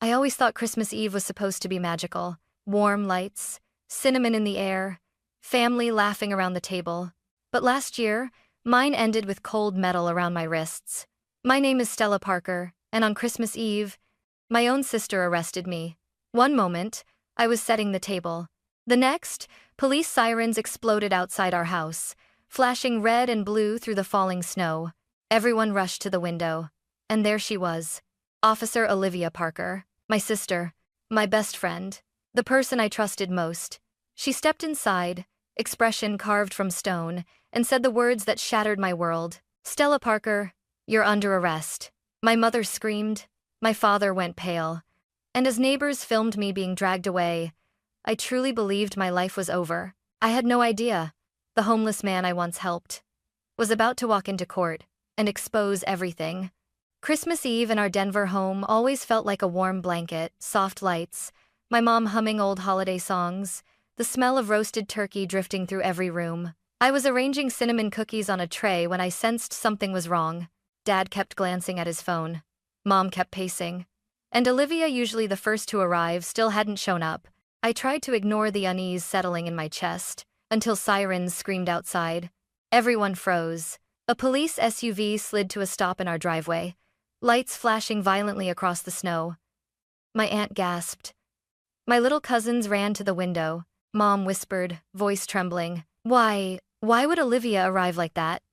I always thought Christmas Eve was supposed to be magical. Warm lights, cinnamon in the air, family laughing around the table. But last year, mine ended with cold metal around my wrists. My name is Stella Parker, and on Christmas Eve, my own sister arrested me. One moment, I was setting the table. The next, police sirens exploded outside our house, flashing red and blue through the falling snow. Everyone rushed to the window. And there she was. Officer Olivia Parker, my sister, my best friend, the person I trusted most. She stepped inside, expression carved from stone, and said the words that shattered my world. "Stella Parker, you're under arrest." My mother screamed. My father went pale. And as neighbors filmed me being dragged away, I truly believed my life was over. I had no idea. The homeless man I once helped was about to walk into court and expose everything. Christmas Eve in our Denver home always felt like a warm blanket, soft lights, my mom humming old holiday songs, the smell of roasted turkey drifting through every room. I was arranging cinnamon cookies on a tray when I sensed something was wrong. Dad kept glancing at his phone. Mom kept pacing. And Olivia, usually the first to arrive, still hadn't shown up. I tried to ignore the unease settling in my chest, until sirens screamed outside. Everyone froze. A police SUV slid to a stop in our driveway, lights flashing violently across the snow. My aunt gasped. My little cousins ran to the window. Mom whispered, voice trembling, Why would Olivia arrive like that?"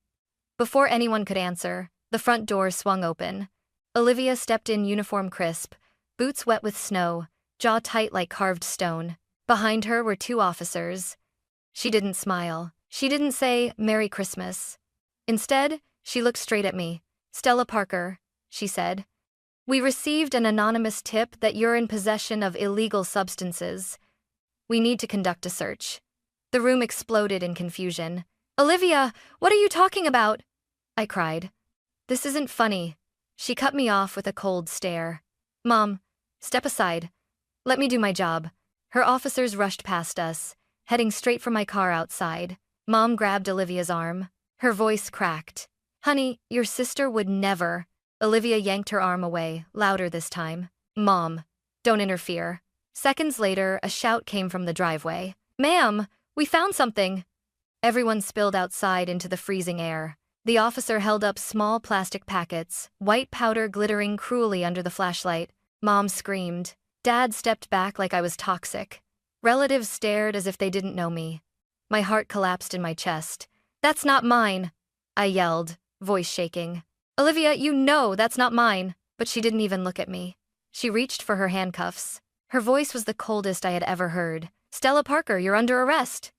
Before anyone could answer, the front door swung open. Olivia stepped in, uniform crisp, boots wet with snow, jaw tight like carved stone. Behind her were two officers. She didn't smile. She didn't say, "Merry Christmas." Instead, she looked straight at me. "Stella Parker," she said. "We received an anonymous tip that you're in possession of illegal substances. We need to conduct a search." The room exploded in confusion. "Olivia, what are you talking about?" I cried. "This isn't funny." She cut me off with a cold stare. "Mom, step aside. Let me do my job." Her officers rushed past us, heading straight for my car outside. Mom grabbed Olivia's arm. Her voice cracked. "Honey, your sister would never." Olivia yanked her arm away, louder this time. "Mom, don't interfere." Seconds later, a shout came from the driveway. "Ma'am, we found something." Everyone spilled outside into the freezing air. The officer held up small plastic packets, white powder glittering cruelly under the flashlight. Mom screamed. Dad stepped back like I was toxic. Relatives stared as if they didn't know me. My heart collapsed in my chest. "That's not mine," I yelled, voice shaking. "Olivia, you know that's not mine." But she didn't even look at me. She reached for her handcuffs. Her voice was the coldest I had ever heard. "Stella Parker, you're under arrest."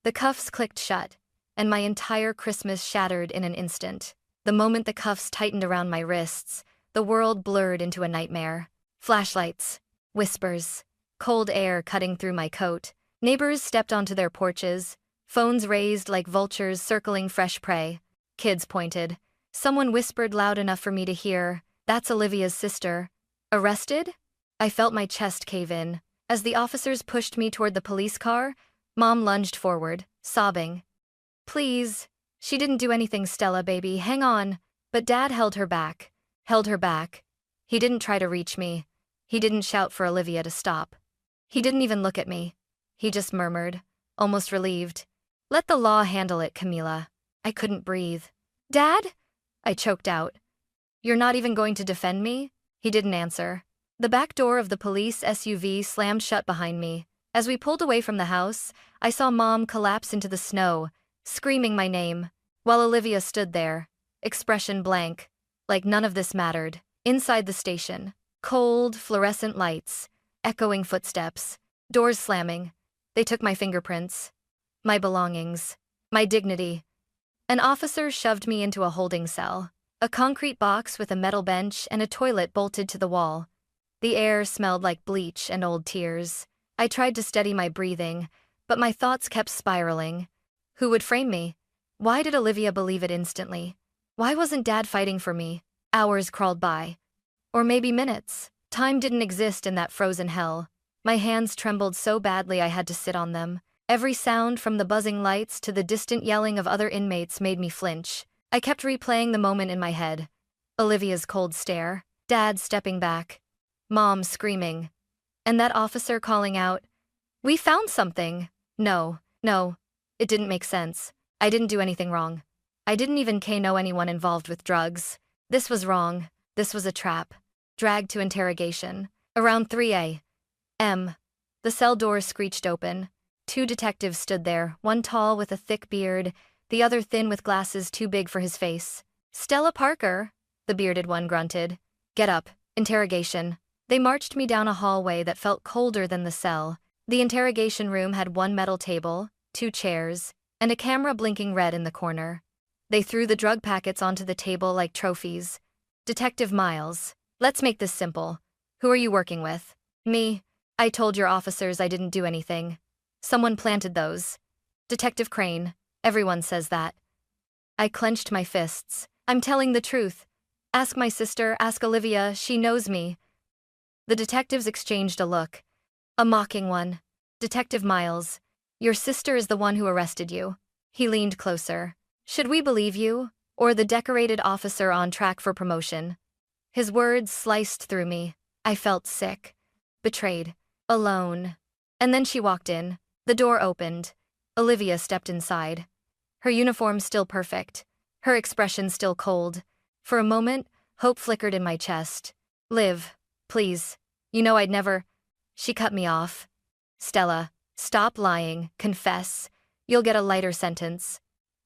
The cuffs clicked shut, and my entire Christmas shattered in an instant. The moment the cuffs tightened around my wrists, the world blurred into a nightmare. Flashlights, whispers, cold air cutting through my coat. Neighbors stepped onto their porches, phones raised like vultures circling fresh prey. Kids pointed. Someone whispered loud enough for me to hear, "That's Olivia's sister." Arrested? I felt my chest cave in. As the officers pushed me toward the police car, Mom lunged forward, sobbing. "Please." "She didn't do anything, Stella, baby, hang on." But Dad held her back. He didn't try to reach me. He didn't shout for Olivia to stop. He didn't even look at me. He just murmured, almost relieved, "Let the law handle it, Camila." I couldn't breathe. "Dad?" I choked out. "You're not even going to defend me?" He didn't answer. The back door of the police SUV slammed shut behind me. As we pulled away from the house, I saw Mom collapse into the snow, screaming my name, while Olivia stood there, expression blank, like none of this mattered. Inside the station, cold, fluorescent lights, echoing footsteps, doors slamming. They took my fingerprints, my belongings, my dignity. An officer shoved me into a holding cell, a concrete box with a metal bench and a toilet bolted to the wall. The air smelled like bleach and old tears. I tried to steady my breathing, but my thoughts kept spiraling. Who would frame me? Why did Olivia believe it instantly? Why wasn't Dad fighting for me? Hours crawled by. Or maybe minutes. Time didn't exist in that frozen hell. My hands trembled so badly I had to sit on them. Every sound from the buzzing lights to the distant yelling of other inmates made me flinch. I kept replaying the moment in my head. Olivia's cold stare. Dad stepping back. Mom screaming. And that officer calling out, "We found something." No, no, it didn't make sense. I didn't do anything wrong. I didn't even know anyone involved with drugs. This was wrong. This was a trap. Dragged to interrogation. Around 3 a.m. The cell door screeched open. 2 detectives stood there, one tall with a thick beard, the other thin with glasses too big for his face. "Stella Parker," the bearded one grunted. "Get up. Interrogation." They marched me down a hallway that felt colder than the cell. The interrogation room had 1 metal table, 2 chairs, and a camera blinking red in the corner. They threw the drug packets onto the table like trophies. "Detective Miles, let's make this simple. Who are you working with?" "Me. I told your officers I didn't do anything. Someone planted those." "Detective Crane, everyone says that." I clenched my fists. "I'm telling the truth. Ask my sister, ask Olivia, she knows me." The detectives exchanged a look. A mocking one. "Detective Miles, your sister is the one who arrested you." He leaned closer. "Should we believe you, or the decorated officer on track for promotion?" His words sliced through me. I felt sick. Betrayed. Alone. And then she walked in. The door opened. Olivia stepped inside. Her uniform still perfect. Her expression still cold. For a moment, hope flickered in my chest. "Liv, please. You know I'd never—" She cut me off. "Stella, stop lying, confess. You'll get a lighter sentence."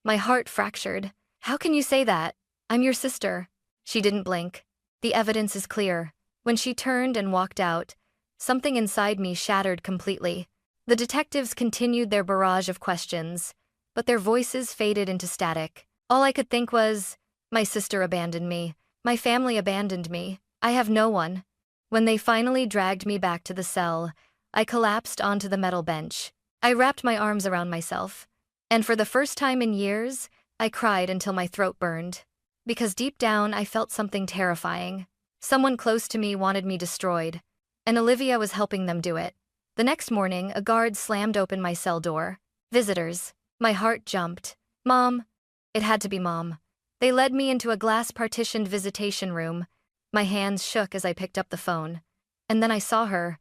My heart fractured. "How can you say that? I'm your sister." She didn't blink. "The evidence is clear." When she turned and walked out, something inside me shattered completely. The detectives continued their barrage of questions, but their voices faded into static. All I could think was, my sister abandoned me. My family abandoned me. I have no one. When they finally dragged me back to the cell, I collapsed onto the metal bench. I wrapped my arms around myself. And for the first time in years, I cried until my throat burned. Because deep down, I felt something terrifying. Someone close to me wanted me destroyed, and Olivia was helping them do it. The next morning, a guard slammed open my cell door. "Visitors." My heart jumped. "Mom." It had to be Mom. They led me into a glass-partitioned visitation room. My hands shook as I picked up the phone. And then I saw her.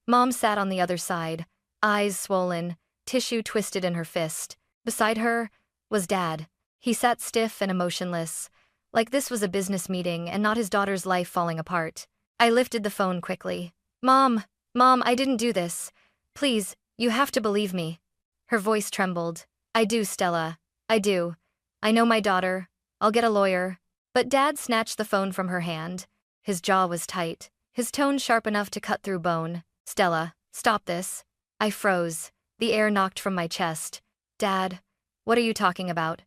Mom sat on the other side, eyes swollen, tissue twisted in her fist. Beside her was Dad. He sat stiff and emotionless, like this was a business meeting and not his daughter's life falling apart. I lifted the phone quickly. Mom, I didn't do this. Please, you have to believe me." Her voice trembled. "I do, Stella. I do. I know my daughter. I'll get a lawyer." But Dad snatched the phone from her hand. His jaw was tight, his tone sharp enough to cut through bone. "Stella, stop this." I froze. The air knocked from my chest. "Dad, what are you talking about?"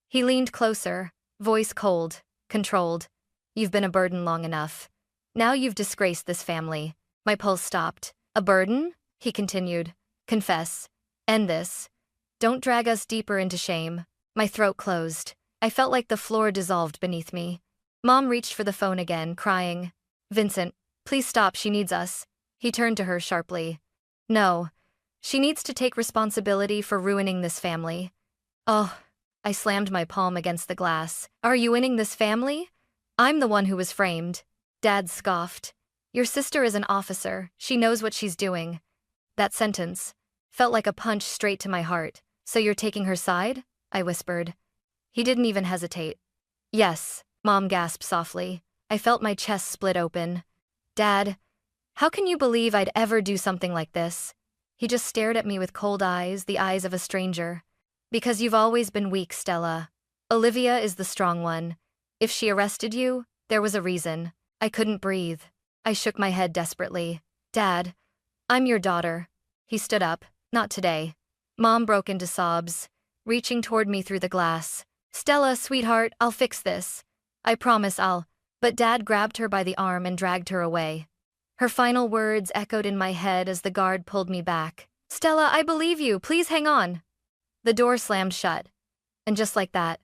He leaned closer, voice cold, controlled. "You've been a burden long enough. Now you've disgraced this family." My pulse stopped. "A burden?" he continued. "Confess. End this. Don't drag us deeper into shame." My throat closed. I felt like the floor dissolved beneath me. Mom reached for the phone again, crying. "Vincent, please stop, she needs us." He turned to her sharply. "No. She needs to take responsibility for ruining this family." "Oh." I slammed my palm against the glass. "Are you winning this family? I'm the one who was framed." Dad scoffed. "Your sister is an officer. She knows what she's doing." That sentence felt like a punch straight to my heart. "So you're taking her side?" I whispered. He didn't even hesitate. "Yes," Mom gasped softly. I felt my chest split open. "Dad, how can you believe I'd ever do something like this?" He just stared at me with cold eyes, the eyes of a stranger. "Because you've always been weak, Stella. Olivia is the strong one. If she arrested you, there was a reason." I couldn't breathe. I shook my head desperately. "Dad, I'm your daughter." He stood up. "Not today." Mom broke into sobs, reaching toward me through the glass. "Stella, sweetheart, I'll fix this. I promise I'll." But Dad grabbed her by the arm and dragged her away. Her final words echoed in my head as the guard pulled me back. "Stella, I believe you. Please hang on." The door slammed shut. And just like that,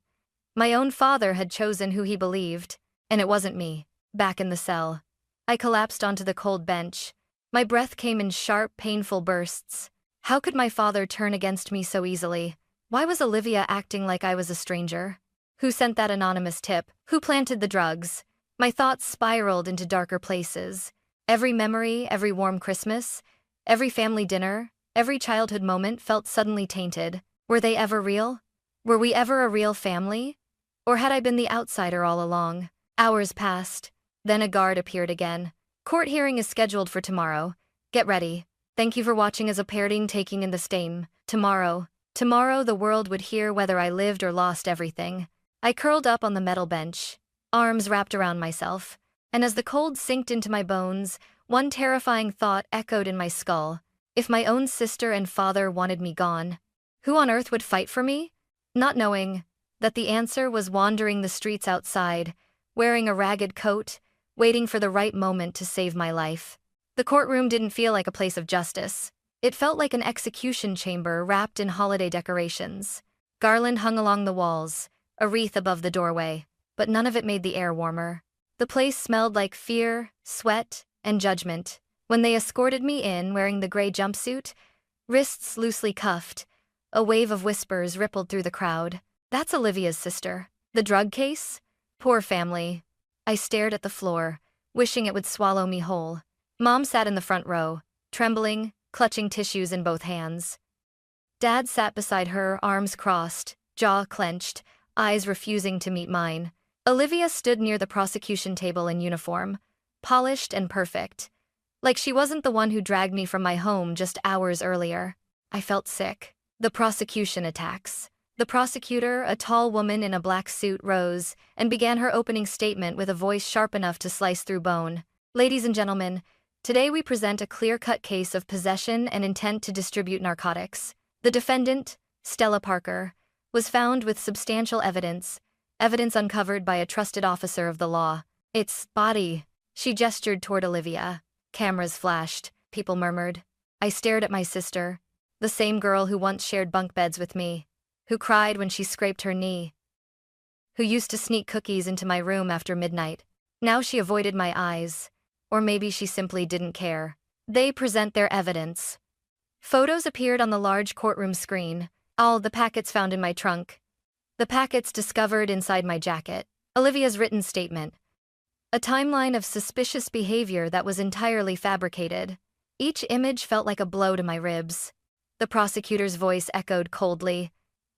my own father had chosen who he believed, and it wasn't me. Back in the cell, I collapsed onto the cold bench. My breath came in sharp, painful bursts. How could my father turn against me so easily? Why was Olivia acting like I was a stranger? Who sent that anonymous tip? Who planted the drugs? My thoughts spiraled into darker places. Every memory, every warm Christmas, every family dinner, every childhood moment felt suddenly tainted. Were they ever real? Were we ever a real family? Or had I been the outsider all along? Hours passed. Then a guard appeared again. Court hearing is scheduled for tomorrow. Get ready. Thank you for watching as a parenting taking in the stain. Tomorrow the world would hear whether I lived or lost everything. I curled up on the metal bench, arms wrapped around myself, and as the cold sinked into my bones, one terrifying thought echoed in my skull. If my own sister and father wanted me gone, who on earth would fight for me? Not knowing that the answer was wandering the streets outside, wearing a ragged coat, waiting for the right moment to save my life. The courtroom didn't feel like a place of justice. It felt like an execution chamber wrapped in holiday decorations. Garland hung along the walls, a wreath above the doorway, but none of it made the air warmer. The place smelled like fear, sweat, and judgment. When they escorted me in wearing the gray jumpsuit, wrists loosely cuffed, a wave of whispers rippled through the crowd. That's Olivia's sister. The drug case? Poor family. I stared at the floor, wishing it would swallow me whole. Mom sat in the front row, trembling, clutching tissues in both hands. Dad sat beside her, arms crossed, jaw clenched, eyes refusing to meet mine. Olivia stood near the prosecution table in uniform, polished and perfect, like she wasn't the one who dragged me from my home just hours earlier. I felt sick. The prosecution attacks. The prosecutor, a tall woman in a black suit, rose and began her opening statement with a voice sharp enough to slice through bone. Ladies and gentlemen, today we present a clear-cut case of possession and intent to distribute narcotics. The defendant, Stella Parker, was found with substantial evidence uncovered by a trusted officer of the law. It's body. She gestured toward Olivia. Cameras flashed. People murmured. I stared at my sister, the same girl who once shared bunk beds with me, who cried when she scraped her knee, who used to sneak cookies into my room after midnight. Now she avoided my eyes. Or maybe she simply didn't care. They present their evidence. Photos appeared on the large courtroom screen, all the packets found in my trunk, the packets discovered inside my jacket, Olivia's written statement, a timeline of suspicious behavior that was entirely fabricated. Each image felt like a blow to my ribs. The prosecutor's voice echoed coldly.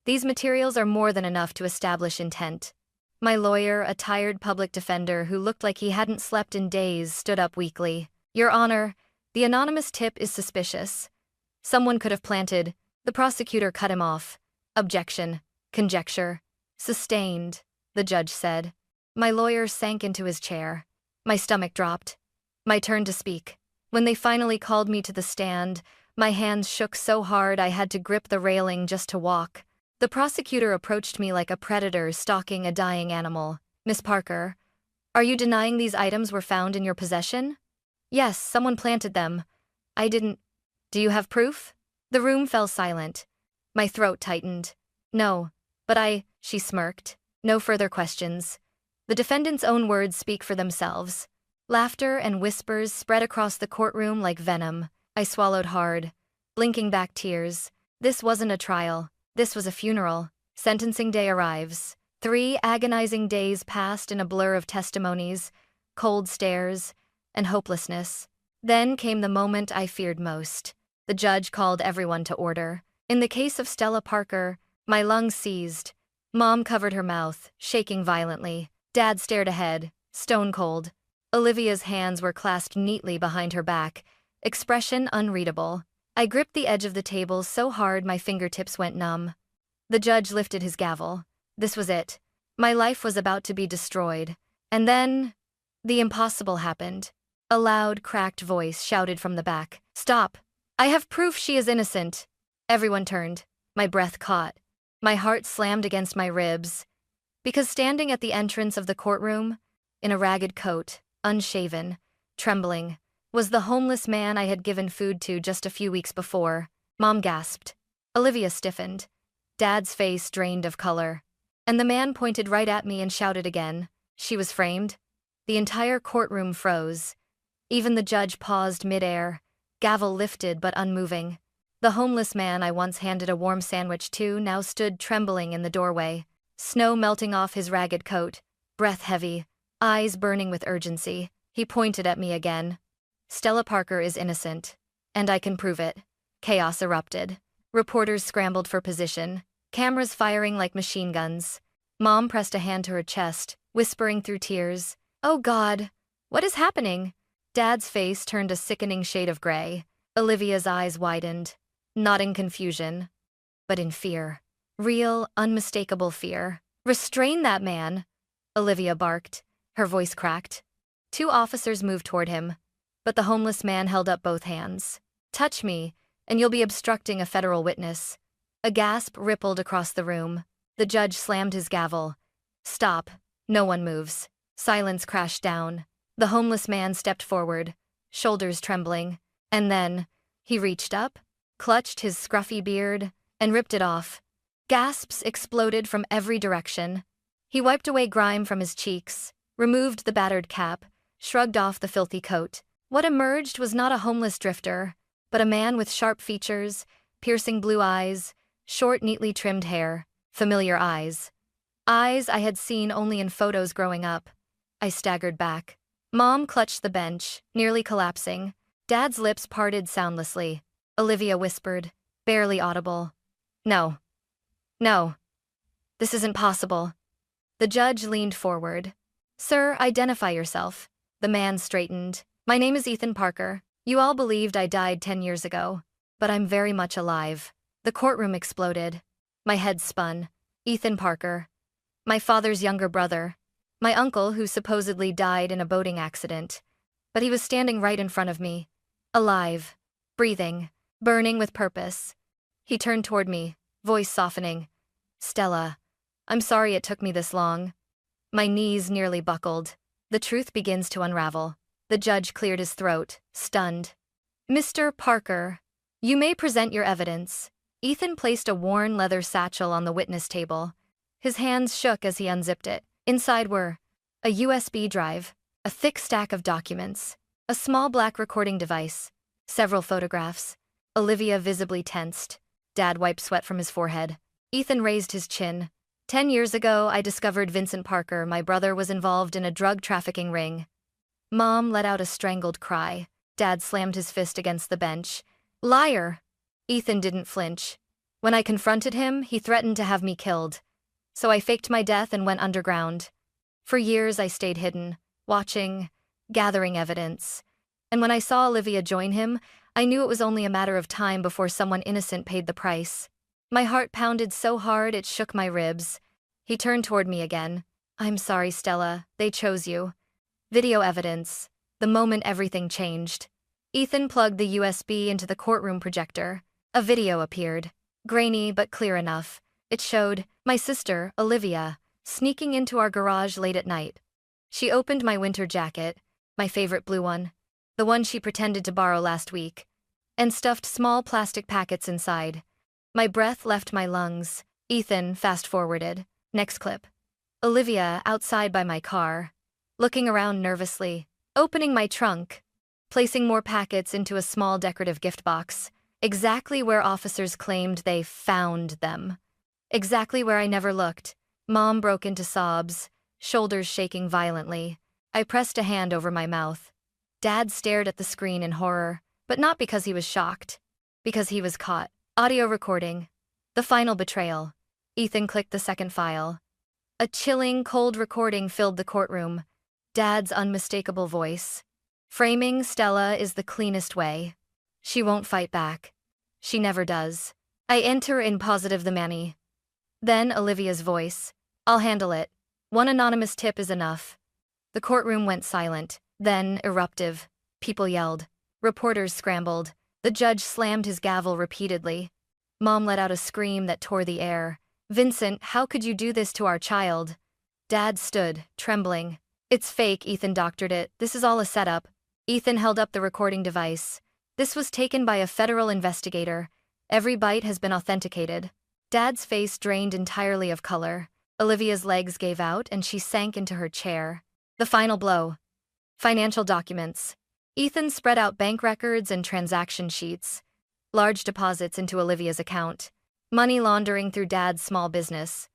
These materials are more than enough to establish intent. My lawyer, a tired public defender who looked like he hadn't slept in days, stood up weakly. Your Honor, the anonymous tip is suspicious. Someone could have planted. The prosecutor cut him off. Objection. Conjecture. Sustained, the judge said. My lawyer sank into his chair. My stomach dropped. My turn to speak. When they finally called me to the stand, my hands shook so hard I had to grip the railing just to walk. The prosecutor approached me like a predator stalking a dying animal. Miss Parker, are you denying these items were found in your possession? Yes, someone planted them. I didn't. Do you have proof? The room fell silent. My throat tightened. No, but she smirked. No further questions. The defendant's own words speak for themselves. Laughter and whispers spread across the courtroom like venom. I swallowed hard, blinking back tears. This wasn't a trial. This was a funeral. Sentencing day arrives. 3 agonizing days passed in a blur of testimonies, cold stares, and hopelessness. Then came the moment I feared most. The judge called everyone to order. In the case of Stella Parker, my lungs seized. Mom covered her mouth, shaking violently. Dad stared ahead, stone cold. Olivia's hands were clasped neatly behind her back, expression unreadable. I gripped the edge of the table so hard my fingertips went numb. The judge lifted his gavel. This was it. My life was about to be destroyed. And then, the impossible happened. A loud, cracked voice shouted from the back. Stop! I have proof she is innocent. Everyone turned. My breath caught. My heart slammed against my ribs. Because standing at the entrance of the courtroom, in a ragged coat, unshaven, trembling, was the homeless man I had given food to just a few weeks before. Mom gasped. Olivia stiffened. Dad's face drained of color. And the man pointed right at me and shouted again. She was framed. The entire courtroom froze. Even the judge paused mid-air, gavel lifted but unmoving. The homeless man I once handed a warm sandwich to now stood trembling in the doorway, snow melting off his ragged coat, breath heavy, eyes burning with urgency. He pointed at me again. Stella Parker is innocent. And I can prove it. Chaos erupted. Reporters scrambled for position, cameras firing like machine guns. Mom pressed a hand to her chest, whispering through tears, "Oh God, what is happening?" Dad's face turned a sickening shade of gray. Olivia's eyes widened, not in confusion, but in fear. Real, unmistakable fear. "Restrain that man," Olivia barked, her voice cracked. Two officers moved toward him, but the homeless man held up both hands. "Touch me, and you'll be obstructing a federal witness." A gasp rippled across the room. The judge slammed his gavel. "Stop. No one moves." Silence crashed down. The homeless man stepped forward, shoulders trembling, and then he reached up, clutched his scruffy beard, and ripped it off. Gasps exploded from every direction. He wiped away grime from his cheeks, removed the battered cap, shrugged off the filthy coat. What emerged was not a homeless drifter, but a man with sharp features, piercing blue eyes, short, neatly trimmed hair, familiar eyes. Eyes I had seen only in photos growing up. I staggered back. Mom clutched the bench, nearly collapsing. Dad's lips parted soundlessly. Olivia whispered, barely audible, "No. No. This isn't possible." The judge leaned forward. "Sir, identify yourself." The man straightened. "My name is Everythin Parker. You all believed I died 10 years ago, but I'm very much alive." The courtroom exploded. My head spun. Everythin Parker. My father's younger brother. My uncle who supposedly died in a boating accident. But he was standing right in front of me. Alive. Breathing. Burning with purpose. He turned toward me, voice softening. "Stella, I'm sorry it took me this long." My knees nearly buckled. The truth begins to unravel. The judge cleared his throat, stunned. "Mr. Parker, you may present your evidence." Everythin placed a worn leather satchel on the witness table. His hands shook as he unzipped it. Inside were a USB drive, a thick stack of documents, a small black recording device, several photographs. Olivia visibly tensed. Dad wiped sweat from his forehead. Everythin raised his chin. 10 years ago, I discovered Vincent Parker. My brother was involved in a drug trafficking ring." Mom let out a strangled cry. Dad slammed his fist against the bench. "Liar!" Everythin didn't flinch. "When I confronted him, he threatened to have me killed. So I faked my death and went underground. For years I stayed hidden, watching, gathering evidence. And when I saw Olivia join him, I knew it was only a matter of time before someone innocent paid the price." My heart pounded so hard it shook my ribs. He turned toward me again. "I'm sorry, Stella, they chose you." Video evidence. The moment everything changed. Everythin plugged the USB into the courtroom projector. A video appeared. Grainy but clear enough. It showed my sister, Olivia, sneaking into our garage late at night. She opened my winter jacket, my favorite blue one, the one she pretended to borrow last week, and stuffed small plastic packets inside. My breath left my lungs. Everythin fast-forwarded. Next clip. Olivia outside by my car, looking around nervously, opening my trunk, placing more packets into a small decorative gift box, exactly where officers claimed they found them. Exactly where I never looked. Mom broke into sobs, shoulders shaking violently. I pressed a hand over my mouth. Dad stared at the screen in horror, but not because he was shocked. Because he was caught. Audio recording. The final betrayal. Everythin clicked the second file. A chilling, cold recording filled the courtroom. Dad's unmistakable voice. "Framing Stella is the cleanest way. She won't fight back. She never does. I enter in positive the Manny." Then Olivia's voice. "I'll handle it. One anonymous tip is enough." The courtroom went silent, then eruptive. People yelled. Reporters scrambled. The judge slammed his gavel repeatedly. Mom let out a scream that tore the air. "Vincent, how could you do this to our child?" Dad stood, trembling. "It's fake," Everythin doctored it. "This is all a setup." Everythin held up the recording device. "This was taken by a federal investigator. Every byte has been authenticated." Dad's face drained entirely of color. Olivia's legs gave out and she sank into her chair. The final blow. Financial documents. Everythin spread out bank records and transaction sheets. Large deposits into Olivia's account. Money laundering through Dad's small business.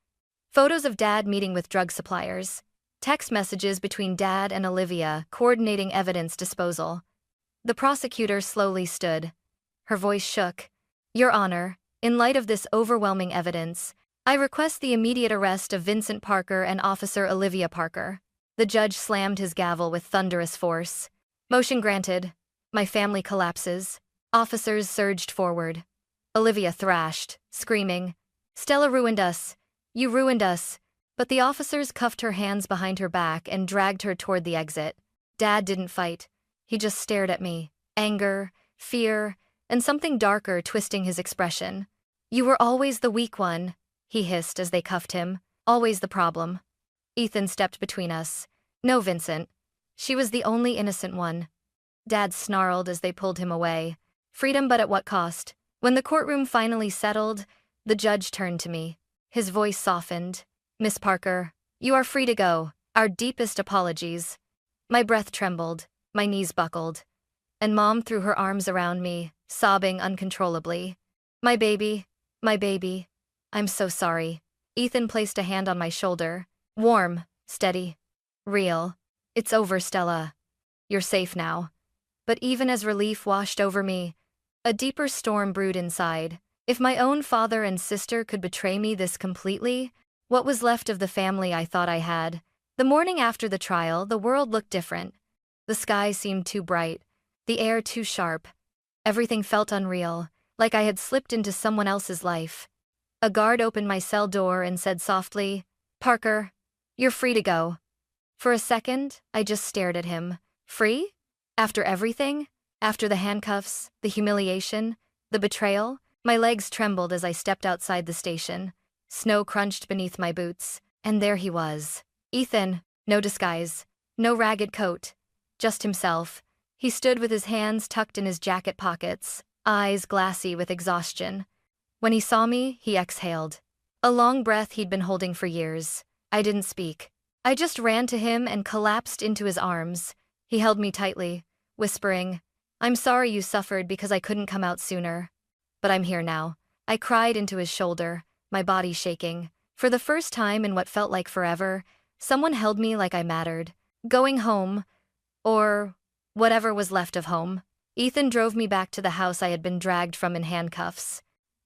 Photos of Dad meeting with drug suppliers. Text messages between Dad and Olivia coordinating evidence disposal. The prosecutor slowly stood. Her voice shook. Your Honor, in light of this overwhelming evidence, I request the immediate arrest of Vincent Parker and Officer Olivia Parker. The judge slammed his gavel with thunderous force. Motion granted. My family collapses. Officers surged forward. Olivia thrashed, screaming, Stella ruined us. You ruined us. But the officers cuffed her hands behind her back and dragged her toward the exit. Dad didn't fight. He just stared at me. Anger, fear, and something darker twisting his expression. You were always the weak one, he hissed as they cuffed him. Always the problem. Ethan stepped between us. No, Vincent. She was the only innocent one. Dad snarled as they pulled him away. Freedom, but at what cost? When the courtroom finally settled, the judge turned to me. His voice softened. Miss Parker, you are free to go. Our deepest apologies. My breath trembled, my knees buckled, and Mom threw her arms around me, sobbing uncontrollably. My baby, I'm so sorry. Ethan placed a hand on my shoulder. Warm, steady, real. It's over, Stella. You're safe now. But even as relief washed over me, a deeper storm brewed inside. If my own father and sister could betray me this completely, what was left of the family I thought I had? The morning after the trial, the world looked different. The sky seemed too bright, the air too sharp. Everything felt unreal, like I had slipped into someone else's life. A guard opened my cell door and said softly, Parker, you're free to go. For a second, I just stared at him. Free? After everything? After the handcuffs, the humiliation, the betrayal? My legs trembled as I stepped outside the station. Snow crunched beneath my boots, and there he was. Ethan, no disguise, no ragged coat, just himself. He stood with his hands tucked in his jacket pockets, eyes glassy with exhaustion. When he saw me, he exhaled. A long breath he'd been holding for years. I didn't speak. I just ran to him and collapsed into his arms. He held me tightly, whispering, I'm sorry you suffered because I couldn't come out sooner. But I'm here now. I cried into his shoulder, my body shaking. For the first time in what felt like forever, someone held me like I mattered. Going home, or whatever was left of home, Ethan drove me back to the house I had been dragged from in handcuffs.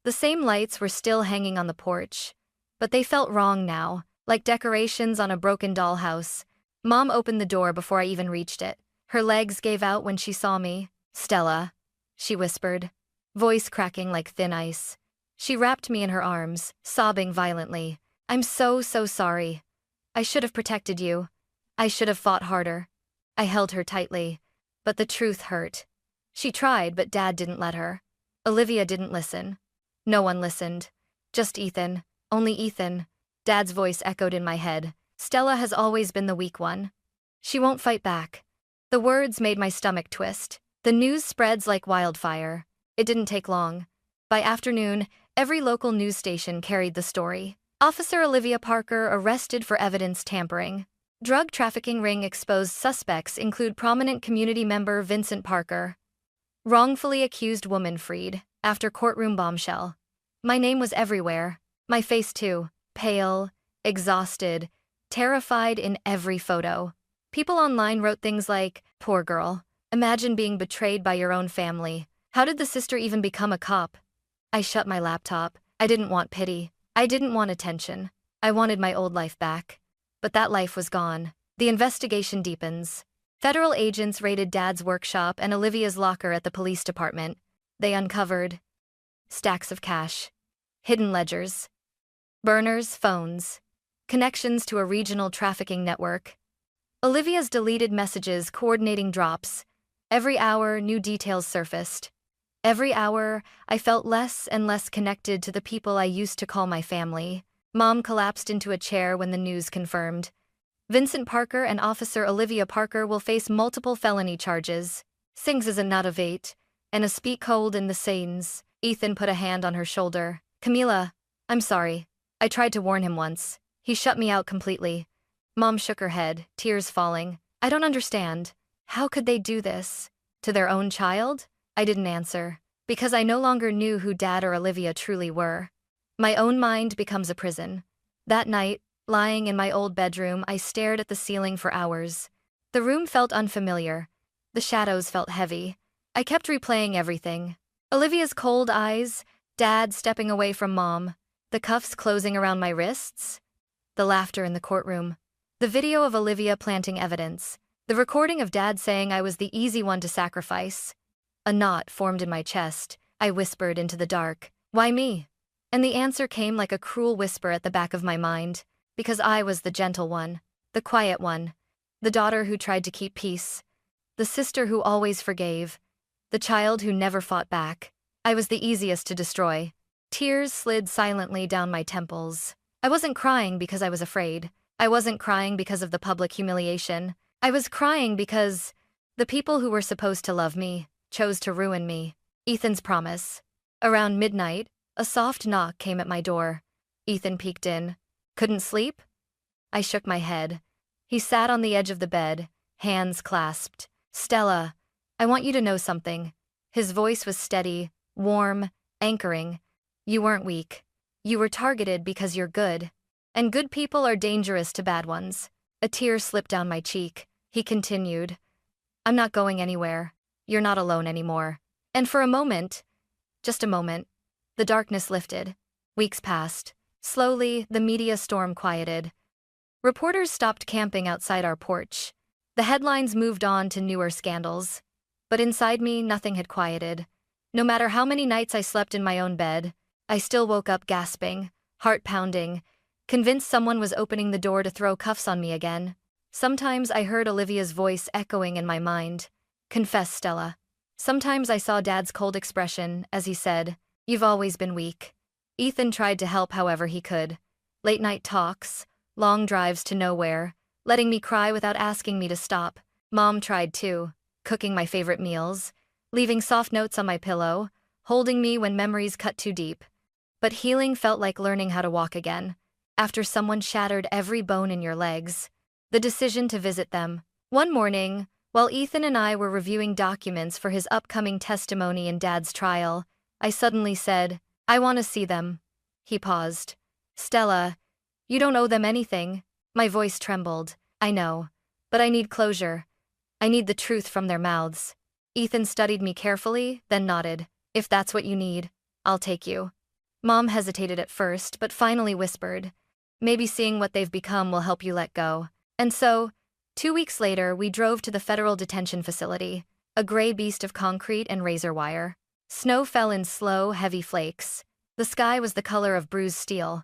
The same lights were still hanging on the porch, but they felt wrong now, like decorations on a broken dollhouse. Mom opened the door before I even reached it. Her legs gave out when she saw me. Stella, she whispered, voice cracking like thin ice. She wrapped me in her arms, sobbing violently. I'm so sorry. I should have protected you. I should have fought harder. I held her tightly, but the truth hurt. She tried, but Dad didn't let her. Olivia didn't listen. No one listened. Just Ethan. Only Ethan. Dad's voice echoed in my head. Stella has always been the weak one. She won't fight back. The words made my stomach twist. The news spreads like wildfire. It didn't take long. By afternoon, every local news station carried the story. Officer Olivia Parker arrested for evidence tampering. Drug trafficking ring exposed. Suspects include prominent community member Vincent Parker. Wrongfully accused woman freed after courtroom bombshell. My name was everywhere. My face too. Pale, exhausted, terrified in every photo. People online wrote things like, poor girl. Imagine being betrayed by your own family. How did the sister even become a cop? I shut my laptop. I didn't want pity. I didn't want attention. I wanted my old life back. But that life was gone. The investigation deepens. Federal agents raided Dad's workshop and Olivia's locker at the police department. They uncovered stacks of cash, hidden ledgers, burners, phones, connections to a regional trafficking network. Olivia's deleted messages coordinating drops. Every hour, new details surfaced. Every hour, I felt less and less connected to the people I used to call my family. Mom collapsed into a chair when the news confirmed. Vincent Parker and Officer Olivia Parker will face multiple felony charges. Sings is a not of 8, and a speak cold in the Sains. Ethan put a hand on her shoulder. Camila, I'm sorry. I tried to warn him once. He shut me out completely. Mom shook her head, tears falling. I don't understand. How could they do this? To their own child? I didn't answer, because I no longer knew who Dad or Olivia truly were. My own mind becomes a prison. That night, lying in my old bedroom, I stared at the ceiling for hours. The room felt unfamiliar. The shadows felt heavy. I kept replaying everything. Olivia's cold eyes, Dad stepping away from Mom, the cuffs closing around my wrists, the laughter in the courtroom, the video of Olivia planting evidence, the recording of Dad saying I was the easy one to sacrifice. A knot formed in my chest. I whispered into the dark, "Why me?" And the answer came like a cruel whisper at the back of my mind, because I was the gentle one, the quiet one, the daughter who tried to keep peace, the sister who always forgave, the child who never fought back. I was the easiest to destroy. Tears slid silently down my temples. I wasn't crying because I was afraid. I wasn't crying because of the public humiliation. I was crying because the people who were supposed to love me chose to ruin me. Ethan's promise. Around midnight, a soft knock came at my door. Ethan peeked in. Couldn't sleep? I shook my head. He sat on the edge of the bed, hands clasped. "Stella, I want you to know something." His voice was steady, warm, anchoring. "You weren't weak. You were targeted because you're good. And good people are dangerous to bad ones." A tear slipped down my cheek. He continued, "I'm not going anywhere. You're not alone anymore." And for a moment, just a moment, the darkness lifted. Weeks passed. Slowly, the media storm quieted. Reporters stopped camping outside our porch. The headlines moved on to newer scandals. But inside me, nothing had quieted. No matter how many nights I slept in my own bed, I still woke up gasping, heart pounding, convinced someone was opening the door to throw cuffs on me again. Sometimes I heard Olivia's voice echoing in my mind. "Confess, Stella." Sometimes I saw Dad's cold expression as he said, "You've always been weak." Ethan tried to help however he could. Late-night talks, long drives to nowhere, letting me cry without asking me to stop. Mom tried too, cooking my favorite meals, leaving soft notes on my pillow, holding me when memories cut too deep. But healing felt like learning how to walk again. After someone shattered every bone in your legs. The decision to visit them. One morning, while Ethan and I were reviewing documents for his upcoming testimony in Dad's trial, I suddenly said, "I want to see them." He paused. "Stella, you don't owe them anything." My voice trembled. "I know. But I need closure. I need the truth from their mouths." Ethan studied me carefully, then nodded. "If that's what you need, I'll take you." Mom hesitated at first, but finally whispered, "Maybe seeing what they've become will help you let go." And so, 2 weeks later, we drove to the federal detention facility, a gray beast of concrete and razor wire. Snow fell in slow, heavy flakes. The sky was the color of bruised steel.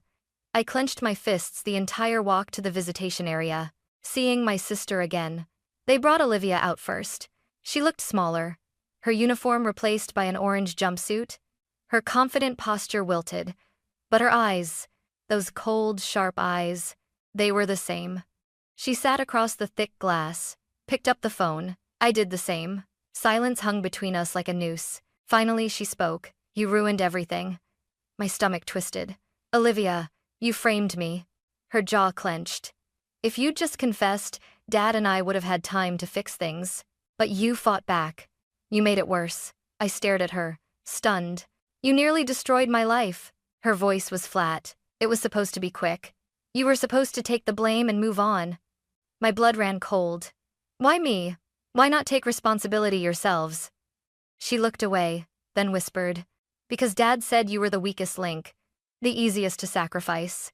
I clenched my fists the entire walk to the visitation area, seeing my sister again. They brought Olivia out first. She looked smaller, her uniform replaced by an orange jumpsuit. Her confident posture wilted, but her eyes, those cold, sharp eyes, they were the same. She sat across the thick glass, picked up the phone. I did the same. Silence hung between us like a noose. Finally, she spoke. "You ruined everything." My stomach twisted. "Olivia, you framed me." Her jaw clenched. "If you'd just confessed, Dad and I would have had time to fix things. But you fought back. You made it worse." I stared at her, stunned. "You nearly destroyed my life." Her voice was flat. It was supposed to be quick. "You were supposed to take the blame and move on." My blood ran cold. "Why me? Why not take responsibility yourselves?" She looked away, then whispered, "Because Dad said you were the weakest link, the easiest to sacrifice."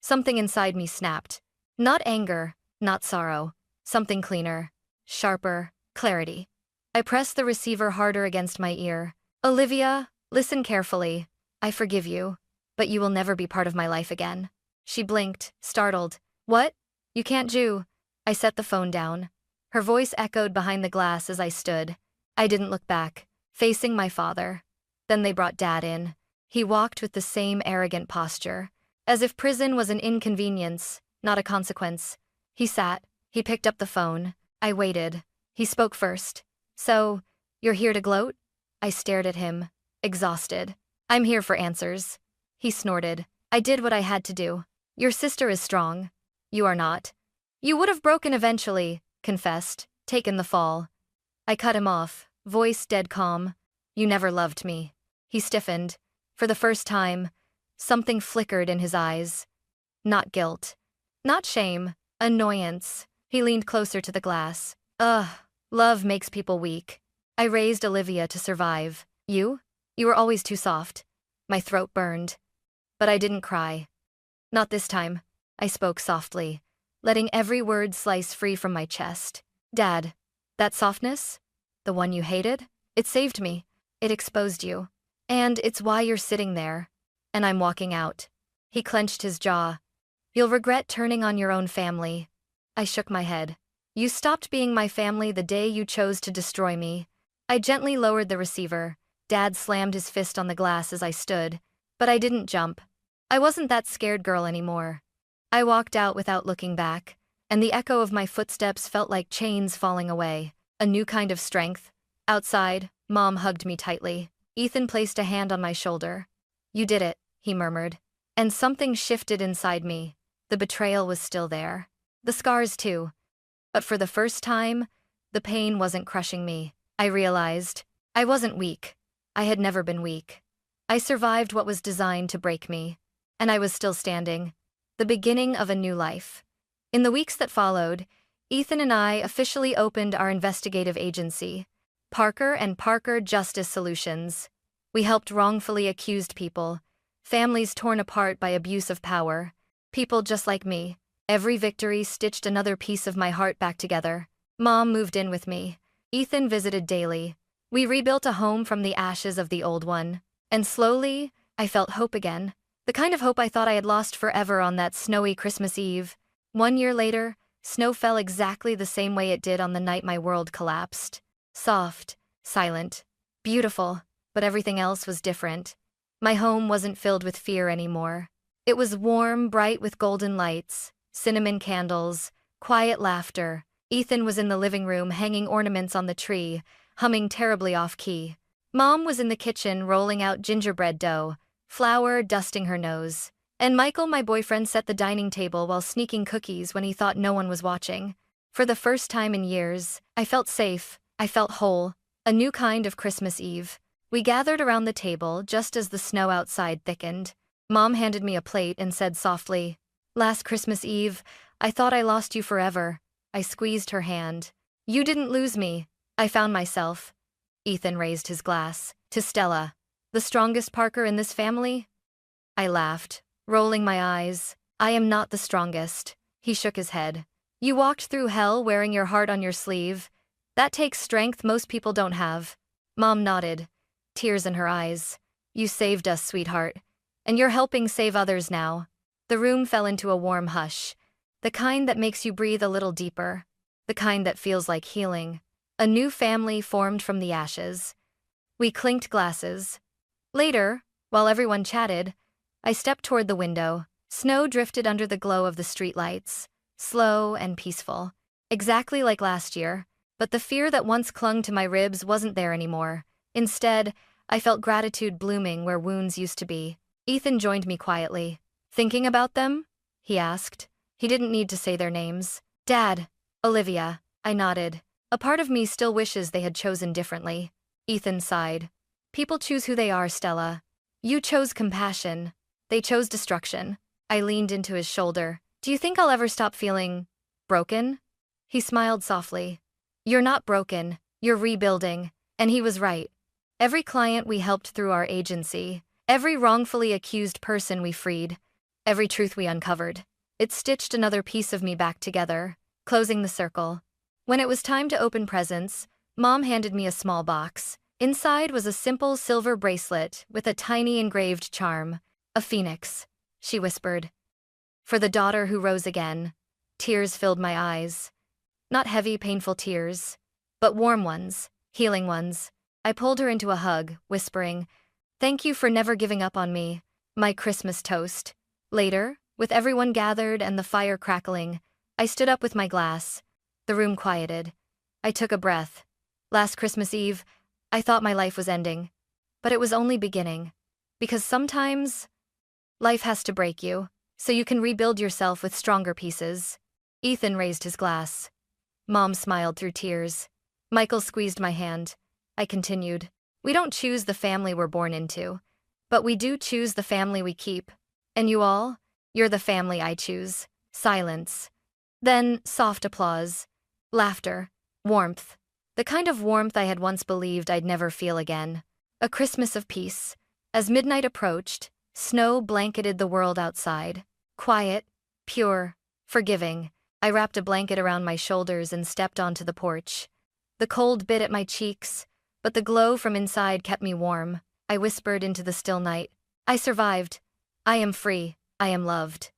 Something inside me snapped. Not anger, not sorrow. Something cleaner, sharper, clarity. I pressed the receiver harder against my ear. "Olivia, listen carefully. I forgive you, but you will never be part of my life again." She blinked, startled. "What? You can't Jew." I set the phone down. Her voice echoed behind the glass as I stood. I didn't look back, facing my father. Then they brought Dad in. He walked with the same arrogant posture, as if prison was an inconvenience, not a consequence. He sat. He picked up the phone. I waited. He spoke first. "So, you're here to gloat?" I stared at him, exhausted. "I'm here for answers." He snorted. "I did what I had to do. Your sister is strong. You are not. You would have broken eventually," confessed, taken the fall. I cut him off, voice dead calm. "You never loved me." He stiffened. For the first time, something flickered in his eyes. Not guilt. Not shame. Annoyance. He leaned closer to the glass. "Ugh, love makes people weak." I raised Olivia to survive. You? You were always too soft. My throat burned. But I didn't cry. Not this time. I spoke softly, letting every word slice free from my chest. Dad, that softness? The one you hated? It saved me. It exposed you. And it's why you're sitting there. And I'm walking out. He clenched his jaw. You'll regret turning on your own family. I shook my head. You stopped being my family the day you chose to destroy me. I gently lowered the receiver. Dad slammed his fist on the glass as I stood. But I didn't jump. I wasn't that scared girl anymore. I walked out without looking back, and the echo of my footsteps felt like chains falling away. A new kind of strength. Outside, Mom hugged me tightly. Ethan placed a hand on my shoulder. You did it, he murmured. And something shifted inside me. The betrayal was still there. The scars too. But for the first time, the pain wasn't crushing me. I realized I wasn't weak. I had never been weak. I survived what was designed to break me. And I was still standing. The beginning of a new life. In the weeks that followed, Ethan and I officially opened our investigative agency, Parker and Parker Justice Solutions. We helped wrongfully accused people, families torn apart by abuse of power, people just like me. Every victory stitched another piece of my heart back together. Mom moved in with me. Ethan visited daily. We rebuilt a home from the ashes of the old one. And slowly, I felt hope again. The kind of hope I thought I had lost forever on that snowy Christmas Eve. 1 year later, snow fell exactly the same way it did on the night my world collapsed. Soft, silent, beautiful, but everything else was different. My home wasn't filled with fear anymore. It was warm, bright with golden lights, cinnamon candles, quiet laughter. Ethan was in the living room hanging ornaments on the tree, humming terribly off-key. Mom was in the kitchen rolling out gingerbread dough, flour dusting her nose. And Michael, my boyfriend, set the dining table while sneaking cookies when he thought no one was watching. For the first time in years, I felt safe. I felt whole. A new kind of Christmas Eve. We gathered around the table just as the snow outside thickened. Mom handed me a plate and said softly, "Last Christmas Eve, I thought I lost you forever." I squeezed her hand. "You didn't lose me. I found myself." Ethan raised his glass. "To Stella. The strongest Parker in this family?" I laughed, rolling my eyes. "I am not the strongest." He shook his head. "You walked through hell wearing your heart on your sleeve. That takes strength most people don't have." Mom nodded, tears in her eyes. "You saved us, sweetheart. And you're helping save others now." The room fell into a warm hush. The kind that makes you breathe a little deeper. The kind that feels like healing. A new family formed from the ashes. We clinked glasses. Later, while everyone chatted, I stepped toward the window. Snow drifted under the glow of the streetlights, slow and peaceful. Exactly like last year, but the fear that once clung to my ribs wasn't there anymore. Instead, I felt gratitude blooming where wounds used to be. Ethan joined me quietly. "Thinking about them?" he asked. He didn't need to say their names. "Dad, Olivia." I nodded. A part of me still wishes they had chosen differently. Ethan sighed. "People choose who they are, Stella. You chose compassion. They chose destruction." I leaned into his shoulder. "Do you think I'll ever stop feeling broken?" He smiled softly. "You're not broken. You're rebuilding." And he was right. Every client we helped through our agency, every wrongfully accused person we freed, every truth we uncovered, it stitched another piece of me back together, closing the circle. When it was time to open presents, Mom handed me a small box. Inside was a simple silver bracelet with a tiny engraved charm. "A phoenix," she whispered. "For the daughter who rose again." Tears filled my eyes. Not heavy, painful tears, but warm ones, healing ones. I pulled her into a hug, whispering, "Thank you for never giving up on me, my Christmas toast." Later, with everyone gathered and the fire crackling, I stood up with my glass. The room quieted. I took a breath. Last Christmas Eve, I thought my life was ending. But it was only beginning. Because sometimes, life has to break you, so you can rebuild yourself with stronger pieces. Ethan raised his glass. Mom smiled through tears. Michael squeezed my hand. I continued. "We don't choose the family we're born into, but we do choose the family we keep. And you all, you're the family I choose." Silence. Then soft applause. Laughter. Warmth. The kind of warmth I had once believed I'd never feel again. A Christmas of peace. As midnight approached, snow blanketed the world outside. Quiet, pure, forgiving. I wrapped a blanket around my shoulders and stepped onto the porch. The cold bit at my cheeks, but the glow from inside kept me warm. I whispered into the still night. I survived. I am free. I am loved.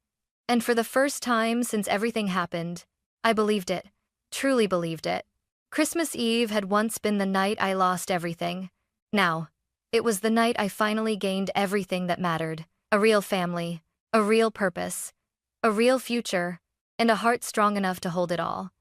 And for the first time since everything happened, I believed it. Truly believed it. Christmas Eve had once been the night I lost everything. Now, it was the night I finally gained everything that mattered. A real family, a real purpose, a real future, and a heart strong enough to hold it all.